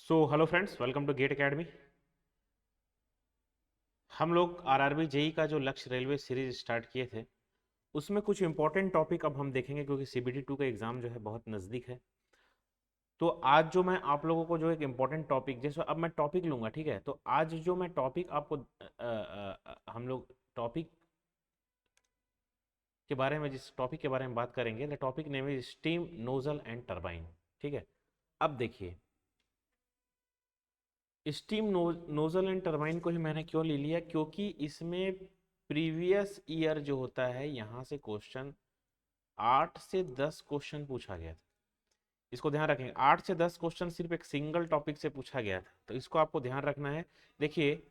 So hello friends, welcome to GATE academy. हम लोग RRB JE का जो लक्ष्य रेलवे सीरीज स्टार्ट किए थे उसमें कुछ इंपॉर्टेंट टॉपिक अब हम देखेंगे, क्योंकि सीबीटी 2 का एग्ज़ाम जो है बहुत नज़दीक है। तो आज जो मैं आप लोगों को जो एक इम्पॉर्टेंट टॉपिक, जैसे अब मैं टॉपिक लूँगा, ठीक है। तो आज जो मैं टॉपिक आपको हम लोग टॉपिक के बारे में, जिस टॉपिक के बारे में बात करेंगे, the topic name is steam nozzle and turbine. ठीक है। अब देखिए, स्टीम नोजल एंड टरबाइन को ही मैंने क्यों ले लिया, क्योंकि इसमें प्रीवियस ईयर जो होता है यहाँ से क्वेश्चन 8 से 10 क्वेश्चन पूछा गया था। इसको ध्यान रखेंगे, 8 से 10 क्वेश्चन सिर्फ एक सिंगल टॉपिक से पूछा गया था, तो इसको आपको ध्यान रखना है। देखिए,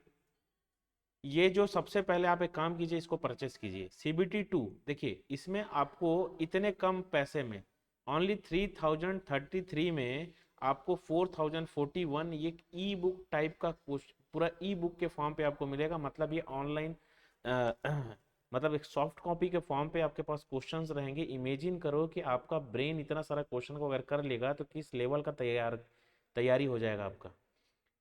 ये जो सबसे पहले आप एक काम कीजिए, इसको परचेस कीजिए सीबीटी 2। देखिए, इसमें आपको इतने कम पैसे में, ओनली 3033 में आपको 4041 ये ई बुक टाइप का पूरा ई बुक के फॉर्म पे आपको मिलेगा। मतलब ये ऑनलाइन मतलब एक सॉफ्ट कॉपी के फॉर्म पे आपके पास क्वेश्चंस रहेंगे। इमेजिन करो कि आपका ब्रेन इतना सारा क्वेश्चन को अगर कर लेगा तो किस लेवल का तैयारी हो जाएगा आपका।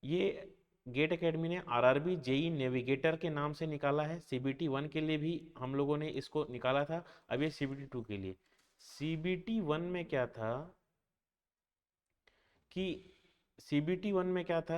ये गेट एकेडमी ने आरआरबी जेई नेविगेटर के नाम से निकाला है। सीबीटी 1 के लिए भी हम लोगों ने इसको निकाला था, अब ये सीबीटी 2 के लिए। सीबीटी 1 में क्या था कि सीबीटी 1 में क्या था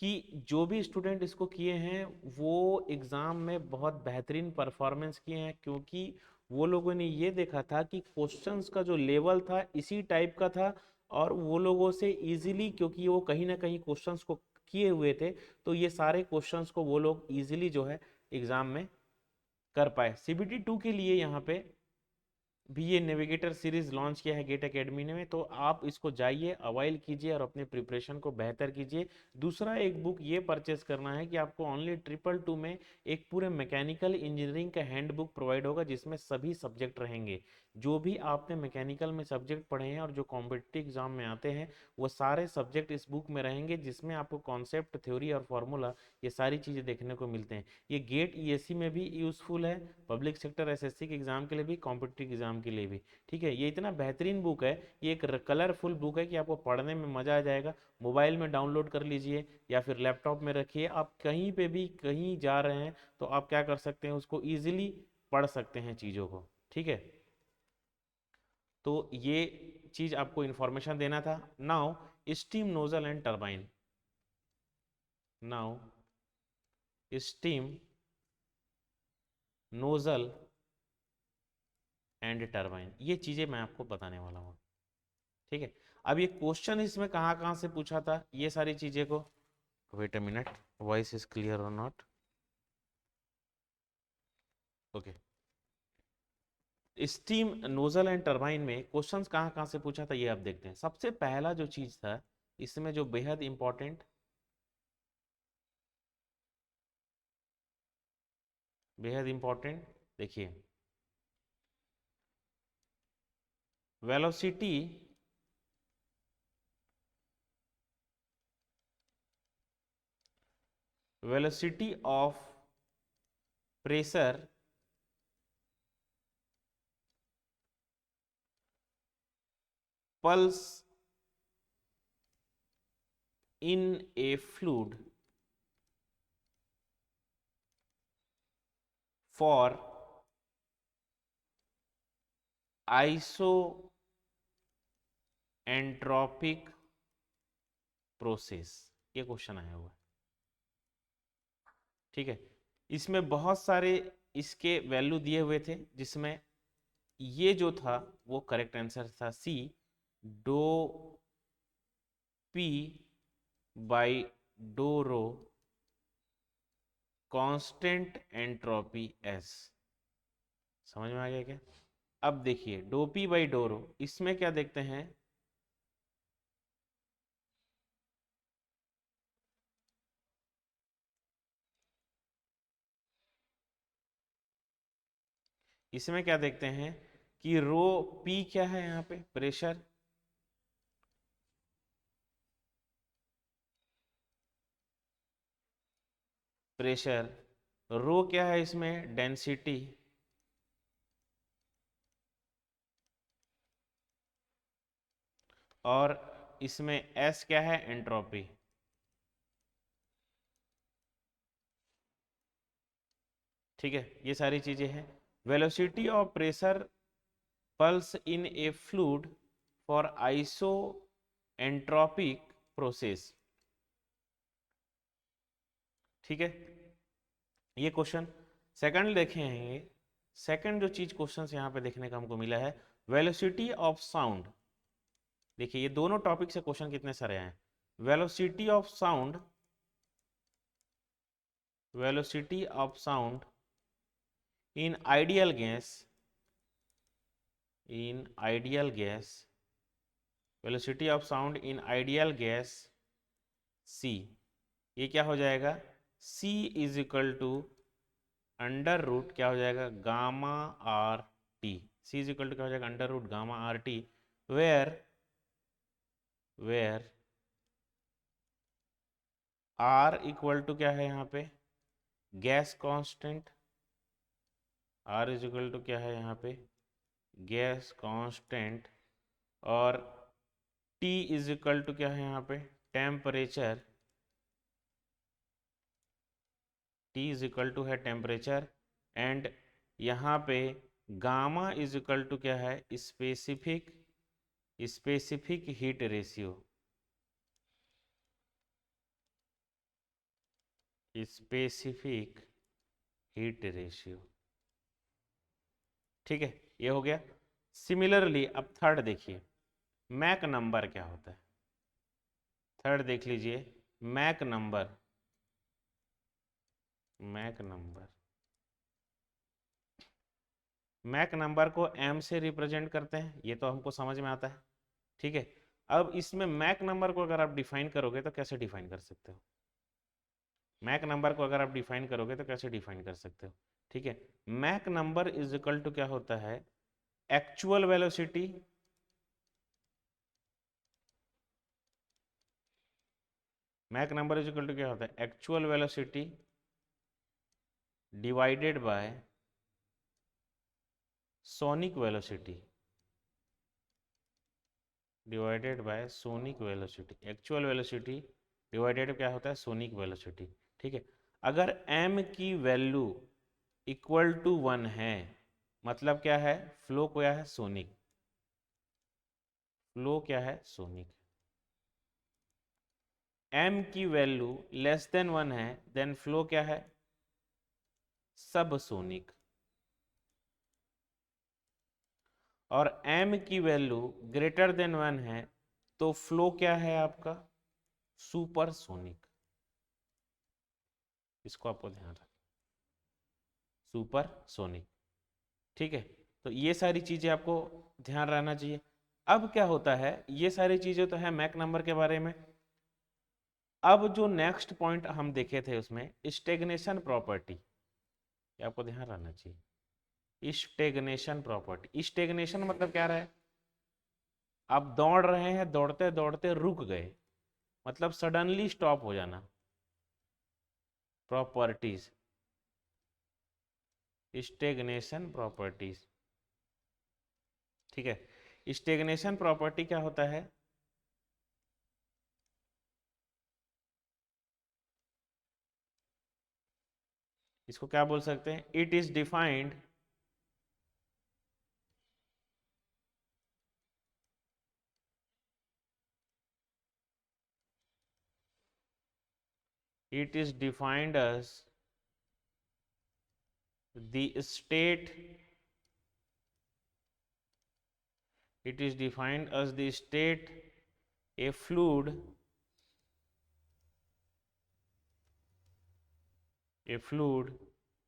कि जो भी स्टूडेंट इसको किए हैं वो एग्ज़ाम में बहुत बेहतरीन परफॉर्मेंस किए हैं, क्योंकि वो लोगों ने ये देखा था कि क्वेश्चंस का जो लेवल था इसी टाइप का था, और वो लोगों से इजीली, क्योंकि वो कहीं ना कहीं क्वेश्चंस को किए हुए थे, तो ये सारे क्वेश्चंस को वो लोग इजीली जो है एग्ज़ाम में कर पाए। सीबीटी 2 के लिए यहाँ पे भी ये नेविगेटर सीरीज लॉन्च किया है गेट एकेडमी ने, तो आप इसको जाइए, अवाइल कीजिए और अपने प्रिपरेशन को बेहतर कीजिए। दूसरा एक बुक ये परचेस करना है कि आपको ओनली 222 में एक पूरे मैकेनिकल इंजीनियरिंग का हैंड बुक प्रोवाइड होगा, जिसमें सभी सब्जेक्ट रहेंगे। जो भी आपने मैकेनिकल में सब्जेक्ट पढ़े हैं और जो कॉम्पिटिटिव एग्जाम में आते हैं, वो सारे सब्जेक्ट इस बुक में रहेंगे, जिसमें आपको कॉन्सेप्ट, थ्योरी और फॉर्मूला, ये सारी चीज़ें देखने को मिलते हैं। ये गेट ईएससी में भी यूज़फुल है, पब्लिक सेक्टर एसएससी के एग्जाम के लिए भी, कॉम्पिटिटिव एग्जाम के लिए भी। ठीक है, ये इतना बेहतरीन बुक है, ये एक कलरफुल बुक है कि आपको पढ़ने में मज़ा आ जाएगा। मोबाइल में डाउनलोड कर लीजिए या फिर लैपटॉप में रखिए, आप कहीं पे भी कहीं जा रहे हैं तो आप क्या कर सकते हैं, उसको ईजिली पढ़ सकते हैं चीज़ों को। ठीक है, तो ये चीज़ आपको इन्फॉर्मेशन देना था। Now steam nozzle and turbine, now steam nozzle and turbine, ये चीज़ें मैं आपको बताने वाला हूँ। ठीक है, अब ये क्वेश्चन इसमें कहाँ कहाँ से पूछा था, ये सारी चीज़ें को, wait a minute, voice is clear और not, okay. Steam nozzle and turbine में क्वेश्चंस कहाँ कहाँ से पूछा था, ये आप देखते हैं। सबसे पहला जो चीज़ था इसमें, जो बेहद इंपॉर्टेंट, बेहद इंपॉर्टेंट, देखिए, velocity velocity of pressure pulse in a fluid for iso entropic process, ये क्वेश्चन आया हुआ है। ठीक है, इसमें बहुत सारे इसके वैल्यू दिए हुए थे, जिसमें ये जो था वो करेक्ट आंसर था, C, doe P by doe rho constant entropy S. समझ में आ गया क्या? अब देखिए, doe P by doe rho, इसमें क्या देखते हैं, इसमें क्या देखते हैं कि रो पी क्या है, यहाँ पे प्रेशर, प्रेशर, रो क्या है इसमें, डेंसिटी, और इसमें एस क्या है, एंट्रोपी। ठीक है, ये सारी चीजें हैं। Velocity of pressure pulse in A fluid for iso entropic process. ठीक है, ये क्वेश्चन। सेकंड देखेंगे, सेकंड जो चीज क्वेश्चन यहाँ पे देखने का हमको मिला है, वेलोसिटी ऑफ साउंड। देखिए ये दोनों टॉपिक से क्वेश्चन कितने सारे हैं। Velocity of sound, velocity of sound in ideal gas, in ideal gas, velocity of sound in ideal gas C, ये क्या हो जाएगा, C is equal to under root क्या हो जाएगा, gamma R T. C is equal to क्या हो जाएगा, under root gamma R T, where where R equal to क्या है यहाँ पे, gas constant. R is equal to क्या है यहाँ पे, गैस कांस्टेंट। और T इज इक्वल टू क्या है यहाँ पे, temperature. T is equal to है टेम्परेचर, एंड यहाँ पे गामा इज इक्वल टू क्या है, specific specific heat ratio, specific heat ratio. ठीक है, ये हो गया। सिमिलरली अब थर्ड देखिए, मैक नंबर क्या होता है। थर्ड देख लीजिए, Mach number, Mach number, Mach number को m से रिप्रेजेंट करते हैं, ये तो हमको समझ में आता है। ठीक है, अब इसमें मैक नंबर को अगर आप डिफाइन करोगे तो कैसे डिफाइन कर सकते हो, मैक नंबर को अगर आप डिफाइन करोगे तो कैसे डिफाइन कर सकते हो। ठीक है, Mach number is equal to क्या होता है, actual velocity Mach number is equal to क्या होता है, actual velocity divided by sonic velocity, divided by sonic velocity. Actual velocity divided क्या होता है, सोनिक वेलोसिटी। ठीक है, अगर m की वैल्यू इक्वल टू 1 है, मतलब क्या है, फ्लो क्या है, सोनिक, फ्लो क्या है, सोनिक। m की वैल्यू लेस देन 1 है, देन फ्लो क्या है, सब सोनिक। और m की वैल्यू ग्रेटर देन 1 है तो फ्लो क्या है आपका, सुपर सोनिक। इसको आपको ध्यान रखना, सुपर सोनिक। ठीक है, तो ये सारी चीजें आपको ध्यान रहना चाहिए। अब क्या होता है, ये सारी चीजें तो है मैक नंबर के बारे में। अब जो नेक्स्ट पॉइंट हम देखे थे उसमें स्टेग्नेशन प्रॉपर्टी, आपको ध्यान रहना चाहिए। स्टेग्नेशन प्रॉपर्टी, स्टेग्नेशन मतलब क्या रहा है, आप दौड़ रहे हैं, दौड़ते दौड़ते रुक गए, मतलब सडनली स्टॉप हो जाना। Properties, stagnation properties. ठीक है, स्टेग्नेशन प्रॉपर्टी क्या होता है, इसको क्या बोल सकते हैं, it is defined, it is defined as the state, it is defined as the state a fluid, a fluid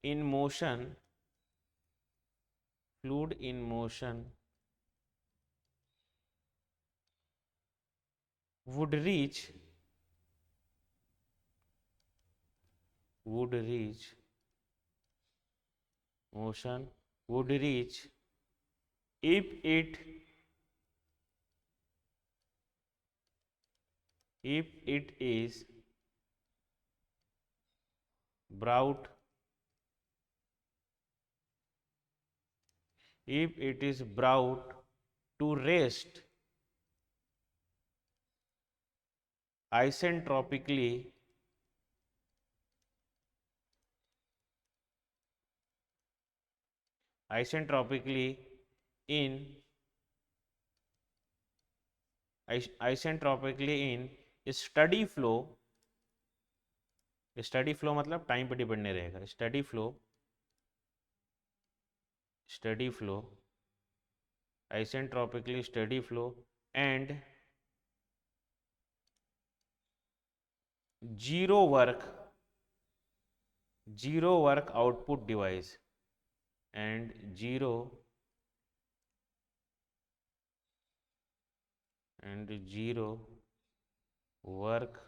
in motion, fluid in motion would reach, would reach, motion would reach if it, if it is brought, if it is brought to rest isentropically isentropically in isentropically in steady flow मतलब time पे depend नहीं रहेगा, steady flow isentropically steady flow and zero work output device and zero work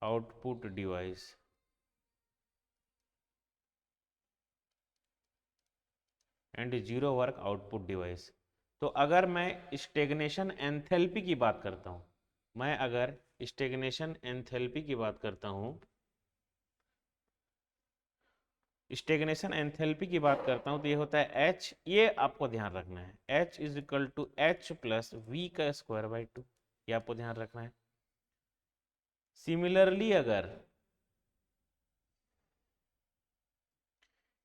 output device and zero work output device. तो अगर मैं stagnation enthalpy की बात करता हूं, मैं अगर स्टेग्नेशन एंथैल्पी की बात करता हूं, स्टेग्नेशन एंथैल्पी की बात करता हूं तो ये होता है H, ये आपको ध्यान रखना है, H is equal to H plus V का स्क्वायर बाई 2, ये आपको ध्यान रखना है। सिमिलरली अगर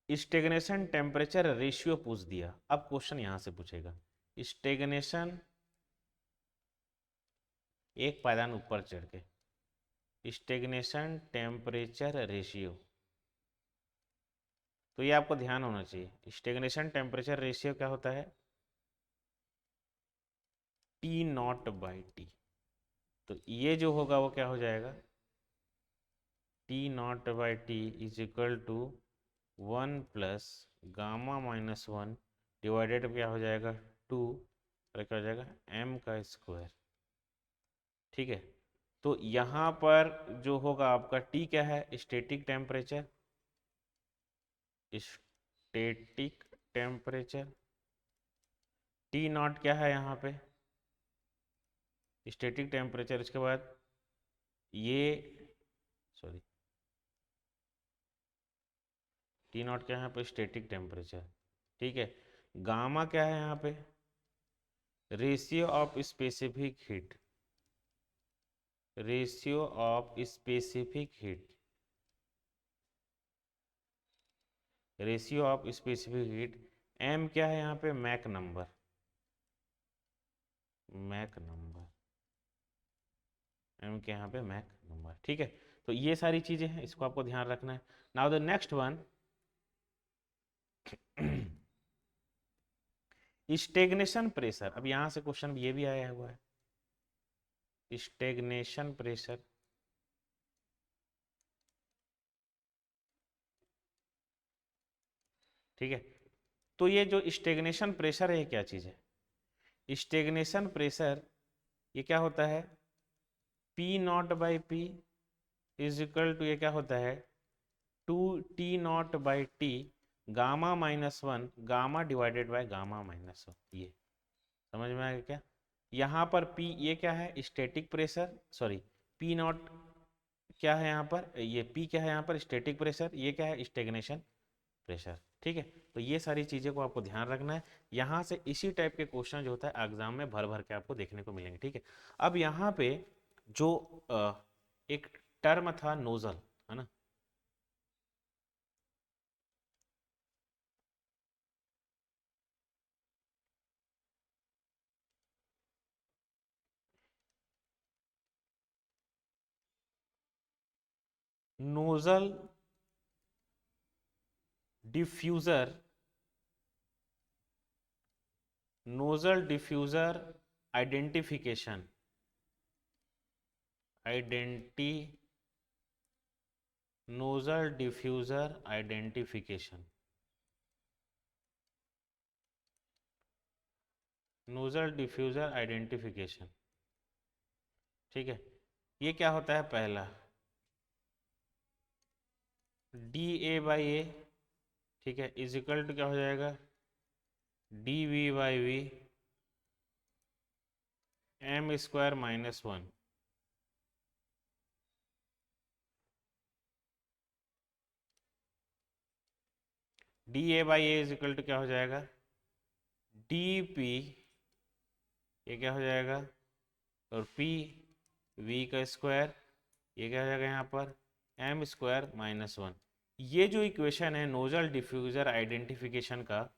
स्टेग्नेशन टेम्परेचर रेशियो पूछ दिया, अब क्वेश्चन यहां से पूछेगा स्टेग्नेशन, एक पायदान ऊपर चढ़ के स्टेग्नेशन टेम्परेचर रेशियो, तो ये आपको ध्यान होना चाहिए। स्टेग्नेशन टेम्परेचर रेशियो क्या होता है, T नॉट बाई टी। तो ये जो होगा वो क्या हो जाएगा, T nought by T is equal to 1 plus gamma minus 1 divided क्या हो जाएगा 2, और क्या हो जाएगा m का स्क्वायर। ठीक है, तो यहाँ पर जो होगा आपका T क्या है, स्टैटिक टेम्परेचर, T नॉट क्या है यहाँ पे स्टैटिक टेम्परेचर, इसके बाद ये सॉरी T नॉट क्या है यहाँ पे स्टैटिक टेम्परेचर। ठीक है, गामा क्या है यहाँ पे, ratio of specific heat, ratio of specific heat, ratio of specific heat. m क्या है यहाँ पे, मैक नंबर, m के यहाँ पे मैक नंबर। ठीक है, तो ये सारी चीजें हैं, इसको आपको ध्यान रखना है। Now the next one, stagnation pressure. अब यहां से क्वेश्चन ये भी आया हुआ है, स्टेग्नेशन प्रेशर। ठीक है, तो ये जो स्टेग्नेशन प्रेशर है ये क्या चीज है, स्टेग्नेशन प्रेशर ये क्या होता है, P nought by P is equal to ये क्या होता है 2T nought by T gamma minus 1 gamma divided by gamma minus 1। ये समझ में आ गया क्या, यहाँ पर P ये क्या है static pressure, sorry P not क्या है यहाँ पर, ये P क्या है यहाँ पर स्टैटिक प्रेशर, ये क्या है स्टेग्नेशन प्रेशर। ठीक है, तो ये सारी चीज़ें को आपको ध्यान रखना है। यहाँ से इसी टाइप के क्वेश्चन जो होता है एग्जाम में भर भर के आपको देखने को मिलेंगे। ठीक है, अब यहाँ पे जो एक टर्म था नोजल, है ना, nozzle diffuser, nozzle diffuser identification, nozzle diffuser identification, nozzle diffuser identification. ठीक है, ये क्या होता है, पहला डी ए बाई ए, ठीक है, इज इक्वल टू क्या हो जाएगा D V by V M square minus 1। D A by A is equal to क्या हो जाएगा डी पी, ये क्या हो जाएगा, और पी वी का स्क्वायर, ये क्या हो जाएगा यहाँ पर एम स्क्वायर माइनस 1। ये जो इक्वेशन है नोजल डिफ्यूजर आइडेंटिफिकेशन का,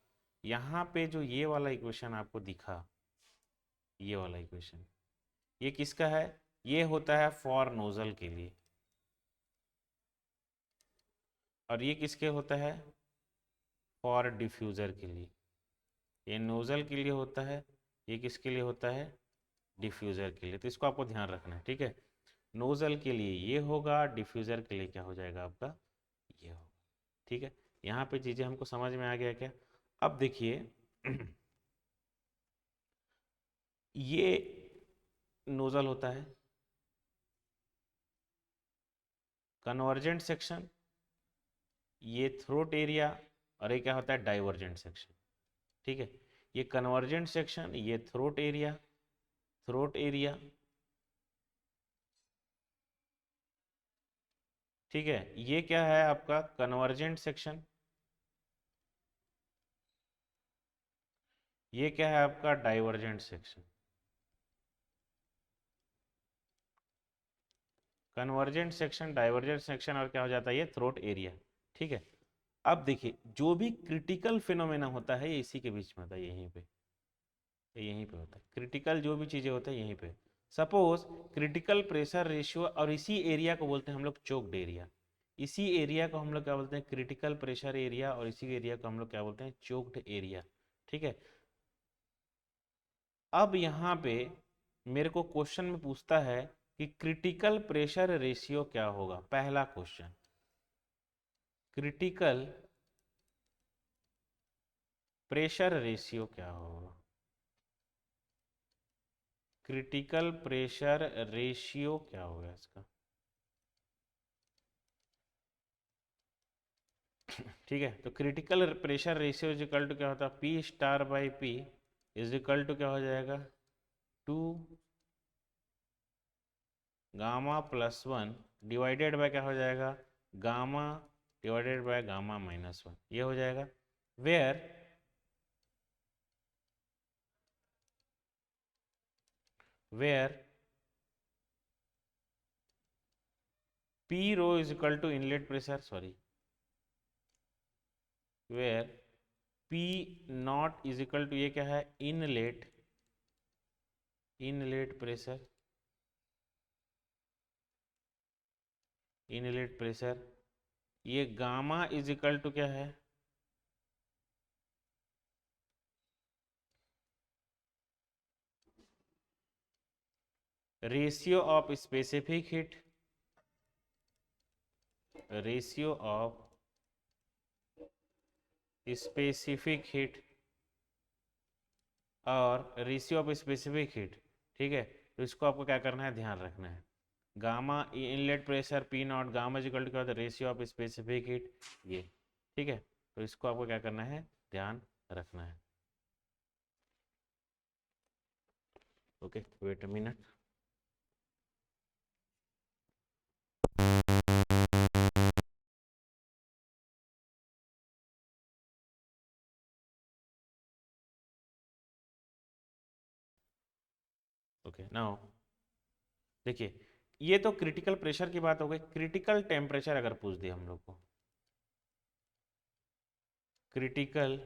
यहाँ पे जो ये वाला इक्वेशन आपको दिखा, ये वाला इक्वेशन, ये किसका है? ये होता है फॉर नोजल के लिए, और ये किसके होता है? फॉर डिफ्यूज़र के लिए। ये नोजल के लिए होता है, ये किसके लिए होता है? डिफ्यूज़र के लिए। तो इसको आपको ध्यान रखना है, ठीक है। नोजल के लिए ये होगा, डिफ्यूज़र के लिए क्या हो जाएगा आपका? ये होगा, ठीक है। यहाँ पे चीज़ें हमको समझ में आ गया क्या? अब देखिए ये नोजल होता है, कन्वर्जेंट सेक्शन, ये थ्रोट एरिया, और ये क्या होता है? डाइवर्जेंट सेक्शन, ठीक है। ये कन्वर्जेंट सेक्शन, ये थ्रोट एरिया, थ्रोट एरिया, ठीक है। ये क्या है आपका? Convergent section. ये क्या है आपका? Divergent section. Convergent section, divergent section, और क्या हो जाता है? ये थ्रोट एरिया, ठीक है। अब देखिए जो भी क्रिटिकल फिनोमेना होता है ये इसी के बीच में होता है, यहीं पे, यहीं पे होता है क्रिटिकल, जो भी चीज़ें होता है यहीं पे। सपोज क्रिटिकल प्रेशर रेशियो, और इसी एरिया को बोलते हैं हम लोग चोक्ड एरिया। इसी एरिया को हम लोग क्या बोलते हैं? क्रिटिकल प्रेशर एरिया, और इसी एरिया को हम लोग क्या बोलते हैं? चोक्ड एरिया, ठीक है। अब यहाँ पे मेरे को क्वेश्चन में पूछता है कि क्रिटिकल प्रेशर रेशियो क्या होगा? पहला क्वेश्चन, क्रिटिकल प्रेशर रेशियो क्या होगा? क्रिटिकल प्रेशर रेशियो क्या होगा इसका? ठीक है, तो critical pressure ratio is equal to क्या होता है? P star by P is equal to क्या हो जाएगा? 2 गामा प्लस 1 डिवाइडेड बाय क्या हो जाएगा? Gamma divided by gamma minus 1, ये हो जाएगा। Where where P rho is equal to inlet pressure, sorry, where P nought is equal to, ये क्या है? Inlet, inlet pressure, inlet pressure. ये गामा इज इक्वल टू क्या है? Ratio of specific heat, ratio of specific heat, और ratio of specific heat, ठीक है। तो इसको आपको क्या करना है? ध्यान रखना है। Gamma inlet pressure P nought, gamma is equal to क्या होता है? रेशियो ऑफ स्पेसिफिक हीट, ये, ठीक है। तो इसको आपको क्या करना है? ध्यान रखना है। Okay, wait a minute. Okay, now देखिए, ये तो क्रिटिकल प्रेशर की बात हो गई। क्रिटिकल टेम्परेचर अगर पूछ दिया हम लोग को, क्रिटिकल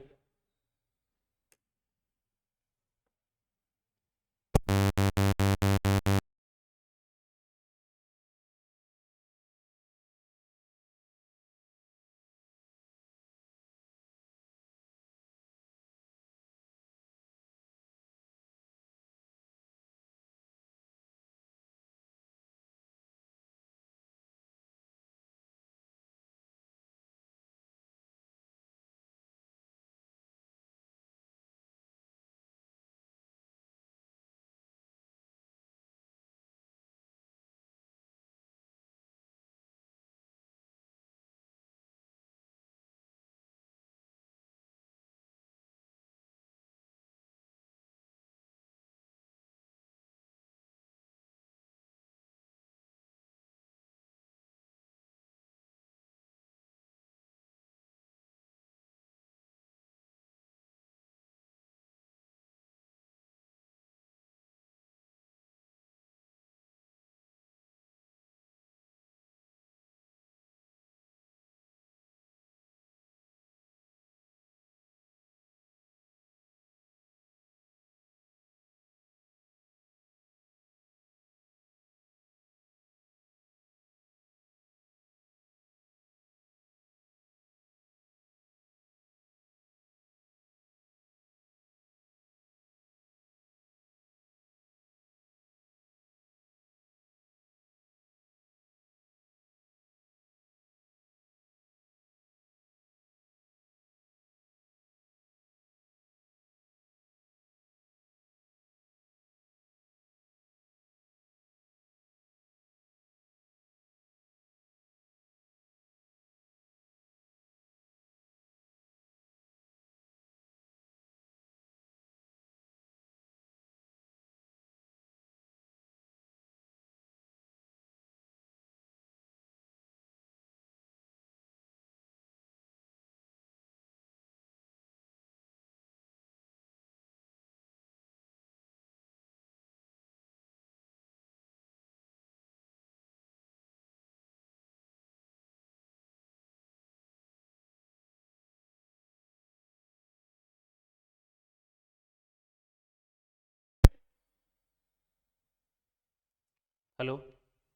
हेलो,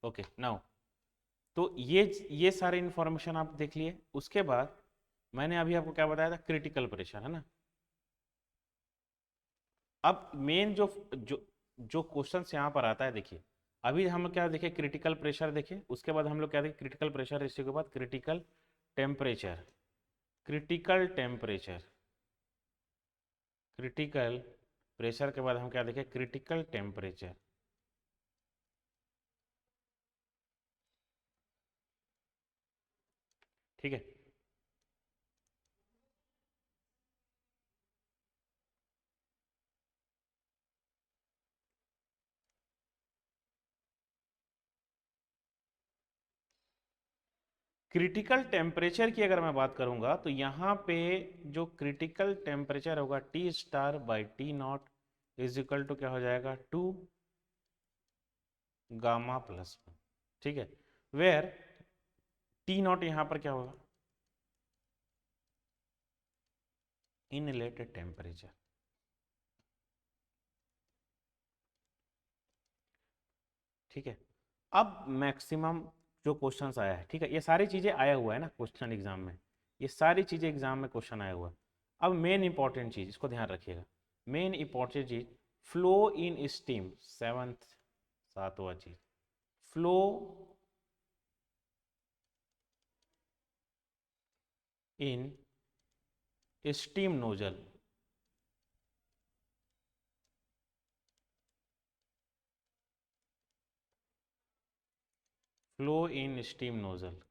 ओके नाउ। तो ये सारे इंफॉर्मेशन आप देख लिए। उसके बाद मैंने अभी आपको क्या बताया था, क्रिटिकल प्रेशर, है ना। अब मेन जो जो जो क्वेश्चन यहाँ पर आता है, देखिए अभी हम क्या देखें, क्रिटिकल प्रेशर देखें, उसके बाद हम लोग क्या देखें, क्रिटिकल प्रेशर, इसी के बाद critical temperature. Critical temperature, critical pressure के बाद हम क्या देखें, क्रिटिकल टेम्परेचर। ठीक है। क्रिटिकल टेम्परेचर की अगर मैं बात करूंगा तो यहाँ पे जो क्रिटिकल टेम्परेचर होगा, T star by T nought is equal to क्या हो जाएगा, 2 गामा प्लस 1। ठीक है। वेयर टी नॉट यहाँ पर क्या होगा, इनलेट टेम्परेचर। ठीक है। अब मैक्सिमम जो क्वेश्चंस आया है, ठीक है, ये सारी चीज़ें आया हुआ है ना क्वेश्चन एग्जाम में, ये सारी चीज़ें एग्जाम में क्वेश्चन आया हुआ है। अब मेन इंपॉर्टेंट चीज़, इसको ध्यान रखिएगा, main important cheese, flow in steam, seventh, सातवां चीज, flow in steam nozzle. Flow in steam nozzle,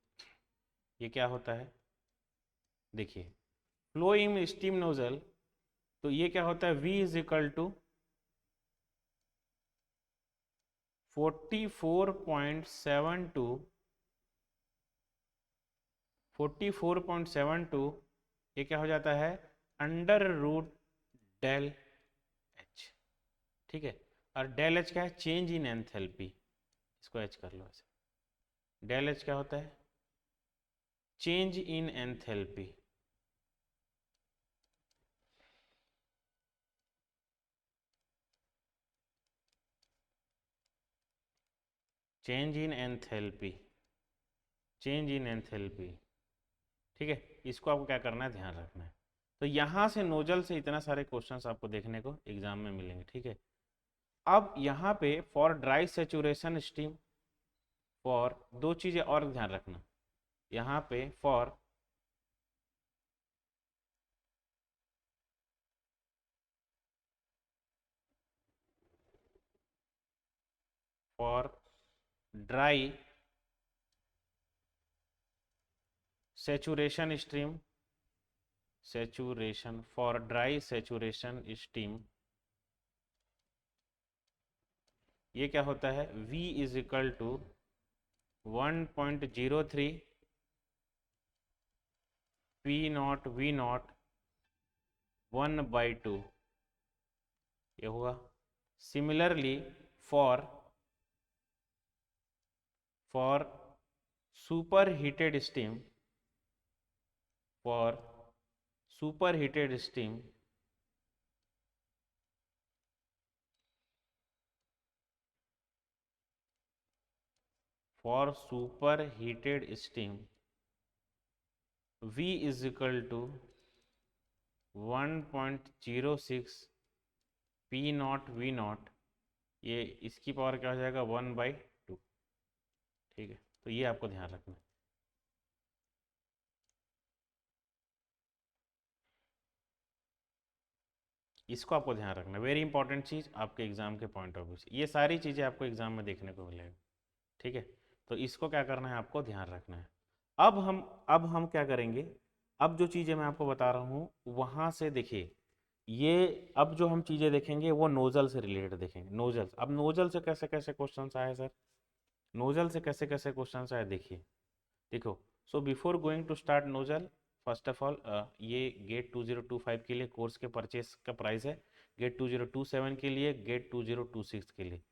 ये क्या होता है, देखिए फ्लो इन स्टीम नोजल, तो ये क्या होता है, V इज इक्वल टू 44.72, 44.72, ये क्या हो जाता है, अंडर रूट डेल एच। ठीक है। और डेल एच क्या है, चेंज इन एंथैल्पी, इसको एच कर लो ऐसे। डेल एच क्या होता है, change in enthalpy. Change in enthalpy, change in enthalpy. ठीक है। इसको आपको क्या करना है, ध्यान रखना है। तो यहाँ से नोजल से इतना सारे क्वेश्चंस आपको देखने को एग्जाम में मिलेंगे। ठीक है। अब यहाँ पे for dry saturation steam, for दो चीजें और ध्यान रखना, यहाँ पे for dry saturation stream, saturation, for dry saturation steam, ये क्या होता है, V is equal to 1.03 P nought V nought 1/2, ये होगा। Similarly for for super heated steam, for super heated steam, for super heated steam, V is equal to 1.06 P nought V nought, ये इसकी power क्या हो जाएगा, 1/2। ठीक है। तो ये आपको ध्यान रखना है। इसको आपको ध्यान रखना, वेरी इंपॉर्टेंट चीज़ आपके एग्जाम के पॉइंट ऑफ व्यू से, ये सारी चीज़ें आपको एग्जाम में देखने को मिलेगा। ठीक है। तो इसको क्या करना है, आपको ध्यान रखना है। अब हम क्या करेंगे, अब जो चीज़ें मैं आपको बता रहा हूँ वहाँ से देखिए, ये अब जो हम चीज़ें देखेंगे वो नोजल से रिलेटेड देखेंगे। नोजल, अब नोजल से कैसे कैसे क्वेश्चन आए सर, नोजल से कैसे कैसे क्वेश्चन आए, देखिए देखो। So before going to start nozzle, first of all ये गेट 2025 के लिए कोर्स के परचेस का प्राइस है, गेट 2027 के लिए, गेट 2026 के लिए।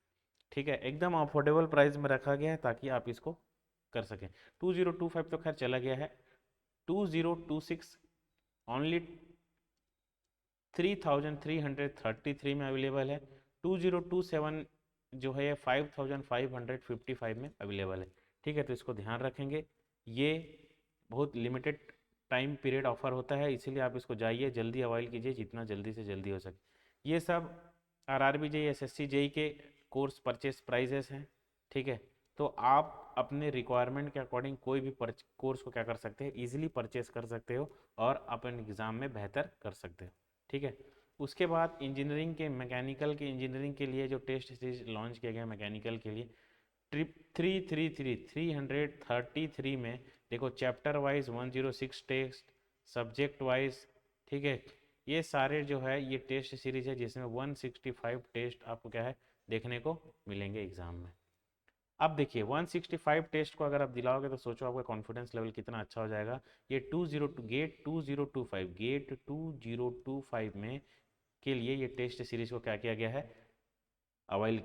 ठीक है, एकदम अफोर्डेबल प्राइस में रखा गया है ताकि आप इसको कर सकें। 2025 तो खैर चला गया है, 2026 ओनली 3333 में अवेलेबल है। 2027 जो है ये 5555 में अवेलेबल है। ठीक है, तो इसको ध्यान रखेंगे। ये बहुत लिमिटेड टाइम पीरियड ऑफर होता है, इसीलिए आप इसको जाइए जल्दी अवाइल कीजिए जितना जल्दी से जल्दी हो सके। ये सब आरआरबी जेई एसएससी जेई के कोर्स परचेस प्राइजेस हैं। ठीक है, तो आप अपने रिक्वायरमेंट के अकॉर्डिंग कोई भी कोर्स को क्या कर सकते हैं, ईजिली परचेस कर सकते हो और अपने एग्ज़ाम में बेहतर कर सकते हो। ठीक है, उसके बाद इंजीनियरिंग के मैकेनिकल के इंजीनियरिंग के लिए जो टेस्ट सीरीज लॉन्च किया गया मैकेनिकल के लिए, ट्रिप 333 में देखो chapter wise 106 test, subject wise. ठीक है, ये सारे जो है ये टेस्ट सीरीज है जिसमें 165 टेस्ट आपको क्या है देखने को मिलेंगे एग्जाम में। अब देखिए 165 टेस्ट को अगर आप दिलाओगे तो सोचो आपका कॉन्फिडेंस लेवल कितना अच्छा हो जाएगा। ये 2025 में के लिए ये टेस्ट सीरीज को क्या किया गया है, अवाइल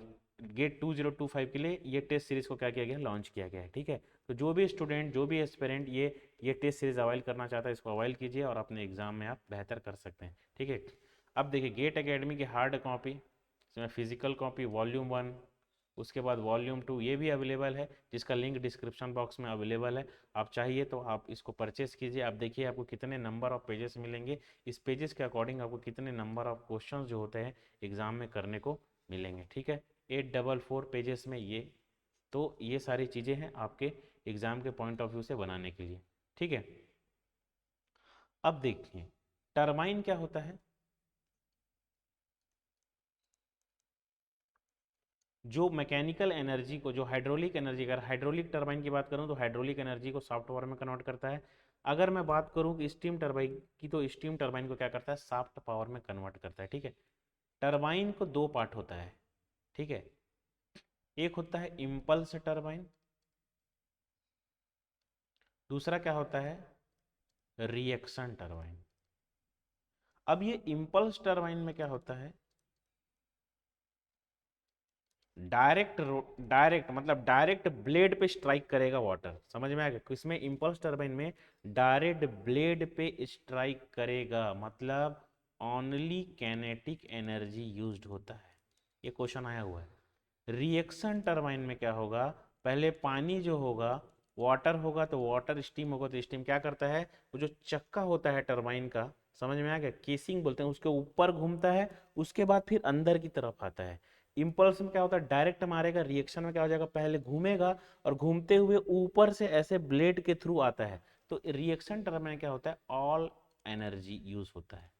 गेट 2025 के लिए ये टेस्ट सीरीज को क्या किया गया, लॉन्च किया गया है। ठीक है, तो जो भी स्टूडेंट जो भी एस्पिरेंट ये टेस्ट सीरीज अवाइल करना चाहता है इसको अवाइल कीजिए और अपने एग्जाम में आप बेहतर कर सकते हैं। ठीक है, अब देखिए गेट एकेडमी की हार्ड कॉपी, इसमें फिजिकल कॉपी वॉल्यूम 1, उसके बाद वॉल्यूम 2 ये भी अवेलेबल है जिसका लिंक डिस्क्रिप्शन बॉक्स में अवेलेबल है। आप चाहिए तो आप इसको परचेस कीजिए। आप देखिए आपको कितने नंबर ऑफ पेजेस मिलेंगे, इस पेजेस के अकॉर्डिंग आपको कितने नंबर ऑफ क्वेश्चंस जो होते हैं एग्जाम में करने को मिलेंगे। ठीक है, 844 पेजेस में ये सारी चीज़ें हैं आपके एग्ज़ाम के पॉइंट ऑफ व्यू से बनाने के लिए। ठीक है, अब देखिए टरबाइन क्या होता है। जो मैकेनिकल एनर्जी को, जो हाइड्रोलिक एनर्जी, अगर हाइड्रोलिक टरबाइन की बात करूं तो हाइड्रोलिक एनर्जी को सॉफ्ट पावर में कन्वर्ट करता है। अगर मैं बात करूं कि स्टीम टरबाइन की तो स्टीम टरबाइन को क्या करता है, सॉफ्ट पावर में कन्वर्ट करता है। ठीक है, टरबाइन को दो पार्ट होता है। ठीक है, एक होता है इम्पल्स टरबाइन, दूसरा क्या होता है, रिएक्शन टरबाइन। अब ये इम्पल्स टरबाइन में क्या होता है, डायरेक्ट ब्लेड पे स्ट्राइक करेगा वाटर, समझ में आ गया। इसमें इम्पल्स टरबाइन में डायरेक्ट ब्लेड पे स्ट्राइक करेगा, मतलब ओनली कैनेटिक एनर्जी यूज्ड होता है। ये क्वेश्चन आया हुआ है। रिएक्शन टरबाइन में क्या होगा, पहले पानी जो होगा, वाटर होगा तो वाटर, स्टीम होगा तो स्टीम क्या करता है, वो जो चक्का होता है टरबाइन का, समझ में आ गया, केसिंग बोलते हैं, उसके ऊपर घूमता है, उसके बाद फिर अंदर की तरफ आता है। इम्पल्स में क्या होता है, डायरेक्ट मारेगा। रिएक्शन में क्या हो जाएगा, पहले घूमेगा और घूमते हुए ऊपर से ऐसे ब्लेड के थ्रू आता है। तो रिएक्शन टर्म में क्या होता है, ऑल एनर्जी यूज होता है।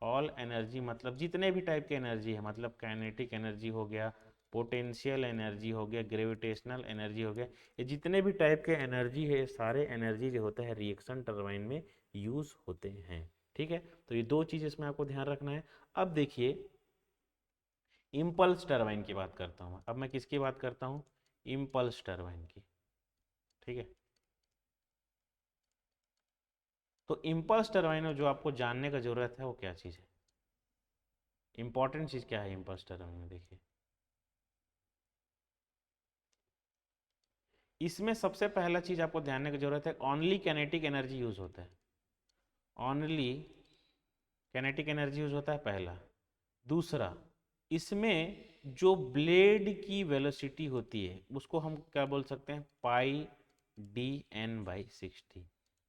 ऑल एनर्जी मतलब जितने भी टाइप के एनर्जी है, मतलब काइनेटिक एनर्जी हो गया, पोटेंशियल एनर्जी हो गया, ग्रेविटेशनल एनर्जी हो गया, ये जितने भी टाइप के एनर्जी है, सारे एनर्जी जो होता है रिएक्शन टरबाइन में यूज होते हैं। ठीक है, तो ये दो चीज इसमें आपको ध्यान रखना है। अब देखिए इम्पल्स टरबाइन की बात करता हूँ। अब मैं किसकी बात करता हूँ, इम्पल्स टरबाइन की। ठीक है, तो इम्पल्स टरबाइन में जो आपको जानने का जरूरत है वो क्या चीज़ है, इंपॉर्टेंट चीज़ क्या है इम्पल्स टरबाइन में, देखिए इसमें सबसे पहला चीज़ आपको ध्यान की जरूरत है, ओनली कैनेटिक एनर्जी यूज होता है। ओनली कैनेटिक एनर्जी यूज होता है पहला। दूसरा, इसमें जो ब्लेड की वेलोसिटी होती है उसको हम क्या बोल सकते हैं, पाई dn/60,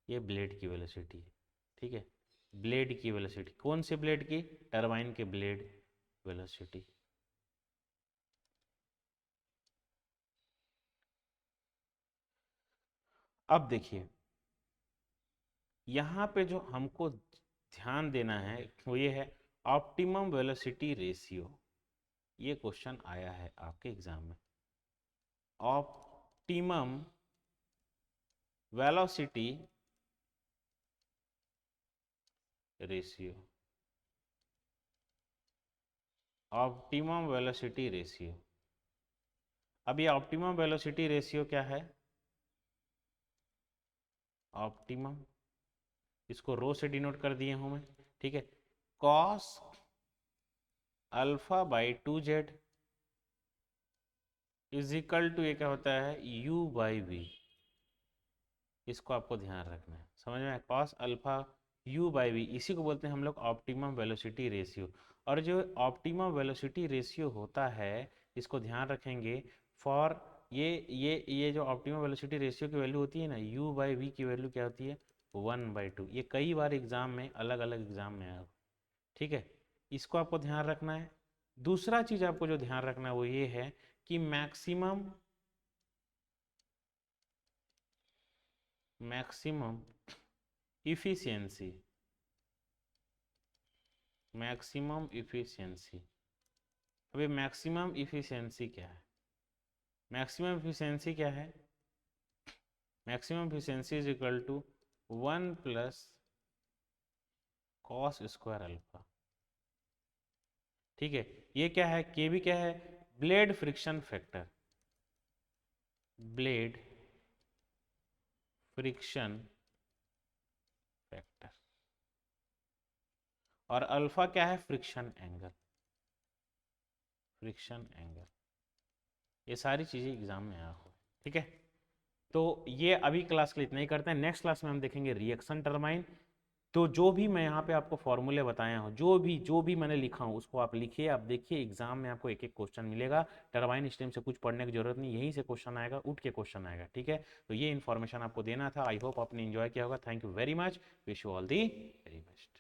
ये ब्लेड की वेलोसिटी है। ठीक है, ब्लेड की वेलोसिटी, कौन से ब्लेड की, टरबाइन के ब्लेड वेलोसिटी। अब देखिए यहाँ पे जो हमको ध्यान देना है वो ये है, ऑप्टिमम वेलोसिटी रेशियो। ये क्वेश्चन आया है आपके एग्जाम में। Optimum velocity ratio, optimum velocity ratio. अब ये ऑप्टिमम वेलोसिटी रेशियो क्या है, ऑप्टिमम, इसको रो से डिनोट कर दिए हूं मैं। ठीक है, cos α/2z is equal to, ये क्या होता है, u/v। इसको आपको ध्यान रखना है, समझ में, कॉस अल्फा u/v, इसी को बोलते हैं हम लोग ऑप्टिमम वेलोसिटी रेशियो। और जो ऑप्टिमम वेलोसिटी रेशियो होता है इसको ध्यान रखेंगे फॉर ये जो ऑप्टिमम वेलोसिटी रेशियो की वैल्यू होती है ना, u/v की वैल्यू क्या होती है 1/2। ये कई बार एग्जाम में अलग अलग एग्जाम में आया, ठीक है, इसको आपको ध्यान रखना है। दूसरा चीज आपको जो ध्यान रखना है वो ये है कि मैक्सिमम इफिशियंसी, मैक्सिमम इफिशियंसी, अभी मैक्सिमम इफिशियंसी क्या है? मैक्सिमम इफिशियंसी क्या है? Maximum efficiency is equal to 1 plus cos square alpha, ठीक है। ये क्या है? के भी क्या है? Blade friction factor, blade friction factor, और अल्फा क्या है? Friction angle, friction angle. ये सारी चीजें एग्जाम में आया हुआ है, ठीक है। तो ये अभी क्लास के लिए इतना ही करते हैं। नेक्स्ट क्लास में हम देखेंगे रिएक्शन टर्बाइन। तो जो भी मैं यहाँ पे आपको फॉर्मूले बताया हूँ, जो भी मैंने लिखा हूँ उसको आप लिखिए, आप देखिए एग्जाम में आपको एक एक क्वेश्चन मिलेगा। टरबाइन स्टेम से कुछ पढ़ने की जरूरत नहीं, यहीं से क्वेश्चन आएगा, उठ के क्वेश्चन आएगा, ठीक है। तो ये इन्फॉर्मेशन आपको देना था। आई होप आपने एंजॉय किया होगा। Thank you very much, wish you all the very best.